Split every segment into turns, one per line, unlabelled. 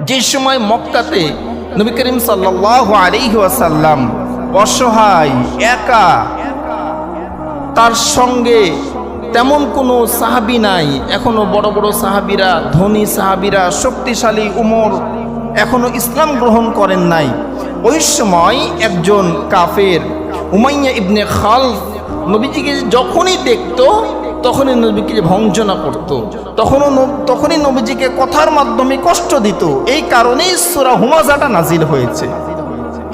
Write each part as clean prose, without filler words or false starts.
যে সময় মক্কাতে নবী করিম সাল্লাল্লাহু আলাইহি ওয়াসাল্লাম অসহায়, একা, তার সঙ্গে তেমন কোনো সাহাবী নাই। এখনো বড় বড় সাহাবীরা, ধনী সাহাবীরা, শক্তিশালী উমর এখনো ইসলাম গ্রহণ করেন নাই। ওই সময় একজন কাফের উমাইয়া ইবনে খালফ নবীজিকে যখনই দেখতো তখনই নবীকে ভঞ্জনা করত, তখনই নবীজিকে কথার মাধ্যমে কষ্ট দিত। এই কারণেই সূরা হুমাযাটা নাজিল হয়েছে।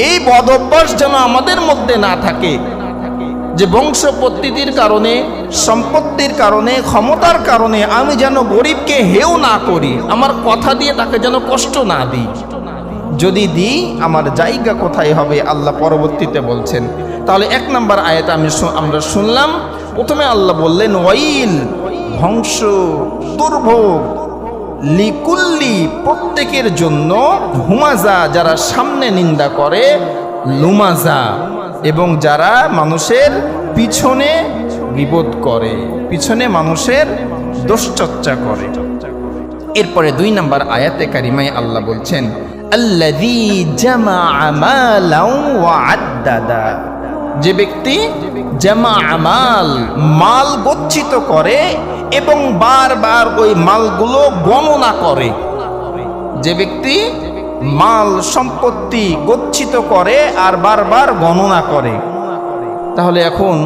এই বদ অভ্যাস যেন আমাদের মধ্যে না থাকে, যে বংশ পদ্ধতির কারণে, সম্পত্তির কারণে, ক্ষমতার কারণে আমি যেন গরিবকে হেও না করি, আমার কথা দিয়ে তাকে যেন কষ্ট না দিই। যদি দিই আমার জায়গা কোথায় হবে আল্লাহ পরবর্তীতে বলছেন। তাহলে 1 নম্বর আয়াত আমরা শুনলাম। প্রথমে আল্লাহ বললেন ওয়াইল, ধ্বংস, দুর্ভোগ, লিকুল্লি, প্রত্যেকের জন্য, হুমাজা, যারা সামনে নিন্দা করে, লুমাজা, এবং যারা মানুষের পিছনে গীবত করে, পিছনে মানুষের দোষচর্চা করে। এরপরে 2 নম্বর আয়াতে কারিমায় আল্লাহ বলছেন আল্লাযী জামাআ মালান ওয়া আদ্দাদা, যে ব্যক্তি মাল গচ্ছিত করে এবং বারবার ওই মালগুলো গণনা করে। যে ব্যক্তি মাল সম্পত্তি গচ্ছিত করে আর বারবার গণনা করে। তাহলে এখন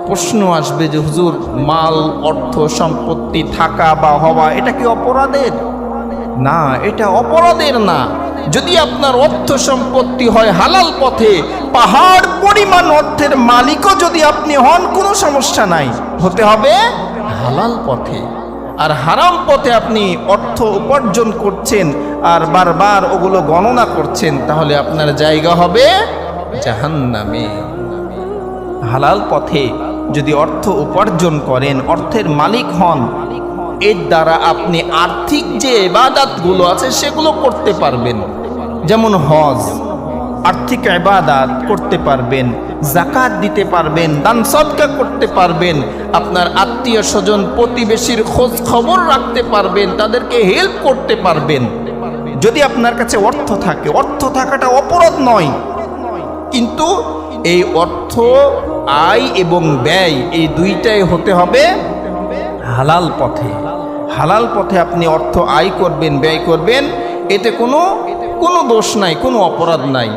প্রশ্ন আসবে যে হুজুর, মাল, অর্থ সম্পত্তি থাকা বা হওয়া এটা কি অপরাধের? না, এটা অপরাধের না। যদি আপনার অর্থ সম্পত্তি হয় হালাল পথে, পাহাড় পরিমাণ অর্থের মালিকও যদি আপনি হন, কোনো সমস্যা নাই, হতে হবে হালাল পথে। আর হারাম পথে আপনি অর্থ উপার্জন করছেন আর বারবার ওগুলো গণনা করছেন, তাহলে আপনার জায়গা হবে জাহান্নামে। হালাল পথে যদি অর্থ উপার্জন করেন, অর্থের মালিক হন, এর দ্বারা আপনি আর্থিক যে ইবাদতগুলো আছে সেগুলো করতে পারবেন। যেমন হজ, আর্থিক ইবাদত করতে পারবেন, যাকাত দিতে পারবেন, দান সদকা করতে পারবেন, আপনার আত্মীয় স্বজন প্রতিবেশীর খোঁজ খবর রাখতে পারবেন, তাদেরকে হেল্প করতে পারবেন। যদি আপনার কাছে অর্থ থাকে, অর্থ থাকাটা অপরাধ নয়, কিন্তু এই অর্থ, আয় এবং ব্যয়, এই দুইটাই হতে হবে হালাল পথে। হালাল পথে আপনি অর্থ আয় করবেন, ব্যয় করবেন, এতে কোনো দোষ নাই, কোনো অপরাধ নাই।